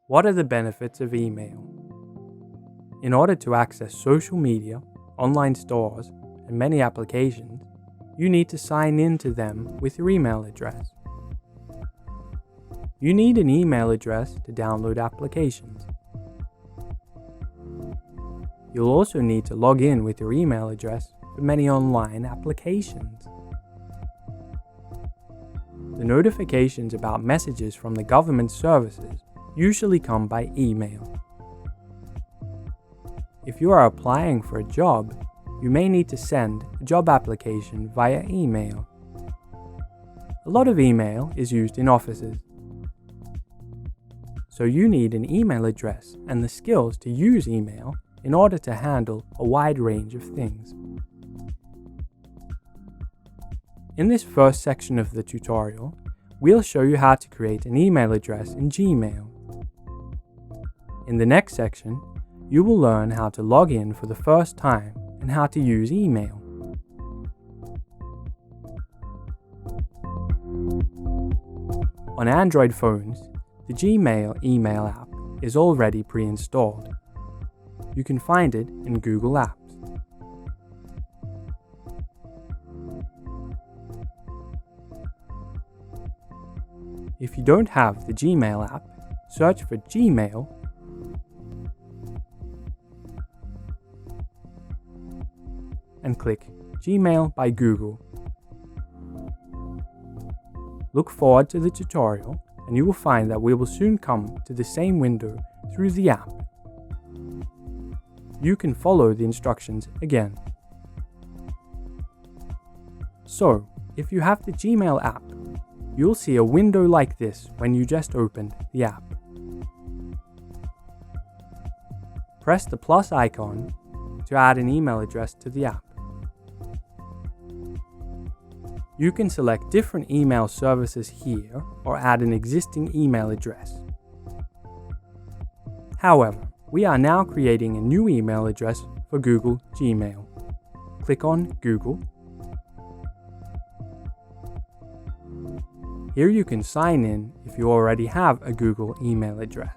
What are the benefits of email? In order to access social media, online stores, and many applications, you need to sign in to them with your email address. You need an email address to download applications. You'll also need to log in with your email address for many online applications. The notifications about messages from the government services usually come by email. If you are applying for a job, you may need to send a job application via email. A lot of email is used in offices, so you need an email address and the skills to use email in order to handle a wide range of things. In this first section of the tutorial, we'll show you how to create an email address in Gmail. In the next section, you will learn how to log in for the first time and how to use email. On Android phones, the Gmail email app is already pre-installed. You can find it in Google Apps. If you don't have the Gmail app, search for Gmail and click Gmail by Google. Look forward to the tutorial and you will find that we will soon come to the same window through the app. You can follow the instructions again. So, if you have the Gmail app, you'll see a window like this when you just opened the app. Press the plus icon to add an email address to the app. You can select different email services here or add an existing email address. However, we are now creating a new email address for Google Gmail. Click on Google. Here you can sign in if you already have a Google email address.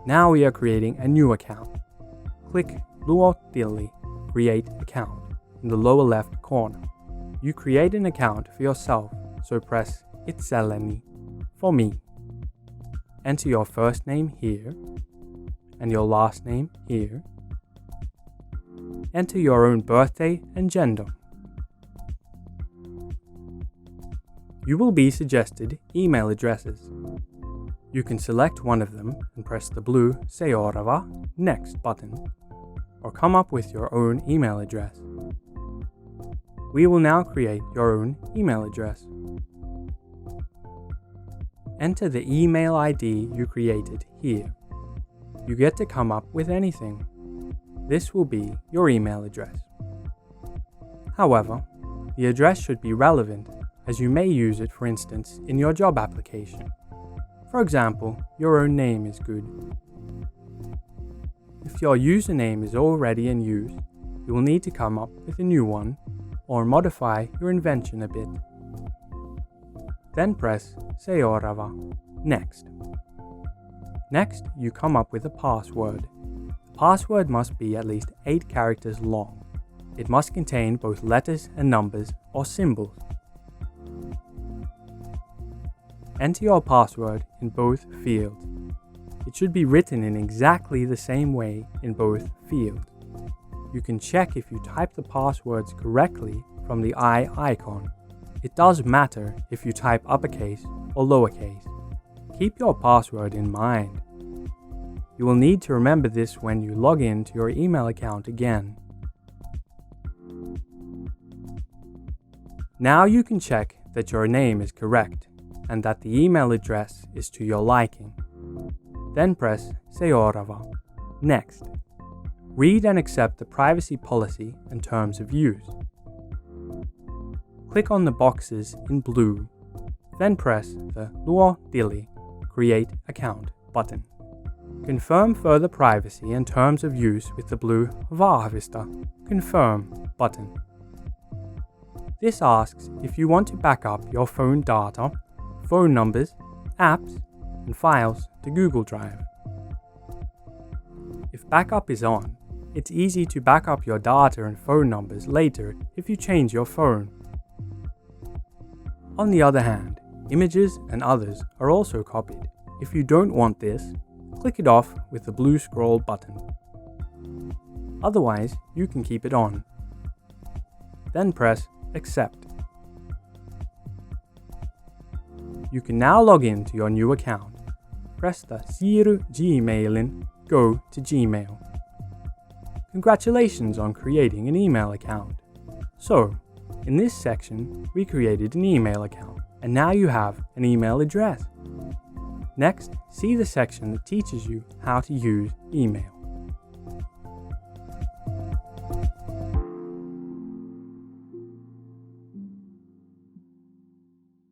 Now we are creating a new account. Click Luotili, Create Account, in the lower left corner. You create an account for yourself, so press Itselleni for me. Enter your first name here, and your last name here. Enter your own birthday and gender. You will be suggested email addresses. You can select one of them and press the blue Seorava Next button, or come up with your own email address. We will now create your own email address. Enter the email ID you created here. You get to come up with anything. This will be your email address. However, the address should be relevant, as you may use it, for instance, in your job application. For example, your own name is good. If your username is already in use, you will need to come up with a new one or modify your invention a bit. Then press Seorava Next. Next, you come up with a password. The password must be at least 8 characters long. It must contain both letters and numbers or symbols. Enter your password in both fields. It should be written in exactly the same way in both fields. You can check if you type the passwords correctly from the eye icon. It does matter if you type uppercase or lowercase. Keep your password in mind. You will need to remember this when you log in to your email account again. Now you can check that your name is correct and that the email address is to your liking. Then press Seorava Next. Read and accept the privacy policy and terms of use. Click on the boxes in blue, then press the Luotili Create Account button. Confirm further privacy and terms of use with the blue Vahvista Confirm button. This asks if you want to back up your phone data, phone numbers, apps, and files to Google Drive. If backup is on, it's easy to back up your data and phone numbers later if you change your phone. On the other hand, images and others are also copied. If you don't want this, click it off with the blue scroll button. Otherwise, you can keep it on. Then press Accept. You can now log in to your new account. Press the Siirry Gmailin, go to Gmail. Congratulations on creating an email account. So, in this section, we created an email account, and now you have an email address. Next, see the section that teaches you how to use email.